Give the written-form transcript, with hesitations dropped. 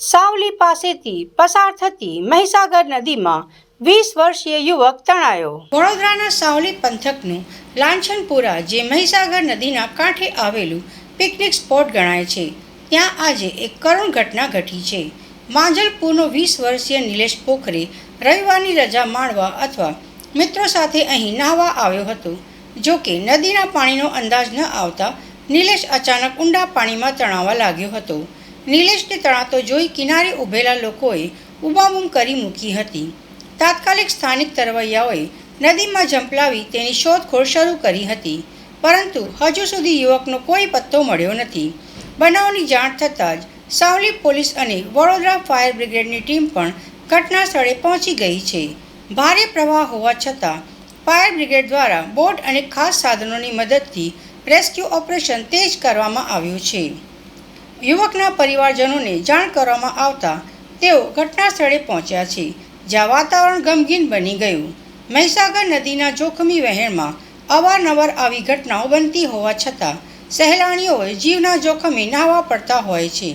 સાવલી પાસેથી પસાર થતી મહીસાગર નદીમાં 20 વર્ષીય યુવક તણાયો। વડોદરાના સાવલી પંથકનું લાંછનપુરા જે મહીસાગર નદીના કાંઠે આવેલું પિકનિક સ્પોટ ગણાય છે, ત્યાં આજે એક કરુણ ઘટના ઘટી છે। માંજલપુરનો 20 વર્ષીય નિલેશ પોખરે રવિવારની રજા માણવા અથવા મિત્રો સાથે અહીં નાહવા આવ્યો હતો। જો કે નદીના પાણીનો અંદાજ ન આવતા નિલેશ અચાનક ઊંડા પાણીમાં તણાવા લાગ્યો હતો। નિલેશને તણાતો જોઈ કિનારે ઊભેલા લોકોએ બૂમાબૂમ કરી મૂકી હતી। તાત્કાલિક સ્થાનિક તરવૈયાઓએ નદીમાં ઝંપલાવી તેની શોધખોળ શરૂ કરી હતી, પરંતુ હજુ સુધી યુવકનો કોઈ પત્તો મળ્યો નથી। બનાવની જાણ થતાં જ સાવલી પોલીસ અને વડોદરા ફાયર બ્રિગેડની ટીમ પણ ઘટના સ્થળે પહોંચી ગઈ છે। ભારે પ્રવાહ હોવા છતાં ફાયર બ્રિગેડ દ્વારા બોટ અને ખાસ સાધનોની મદદથી રેસ્ક્યુ ઓપરેશન તેજ કરવામાં આવ્યું છે। યુવકના પરિવારજનોને જાણ કરવામાં આવતા તેઓ ઘટના સ્થળે પહોંચ્યા છે, જ્યાં વાતાવરણ ગમગીન બની ગયું। મહીસાગર નદીના જોખમી વહેણમાં અવારનવાર આવી ઘટનાઓ બનતી હોવા છતાં સહેલાણીઓએ જીવના જોખમે નાહવા પડતા હોય છે।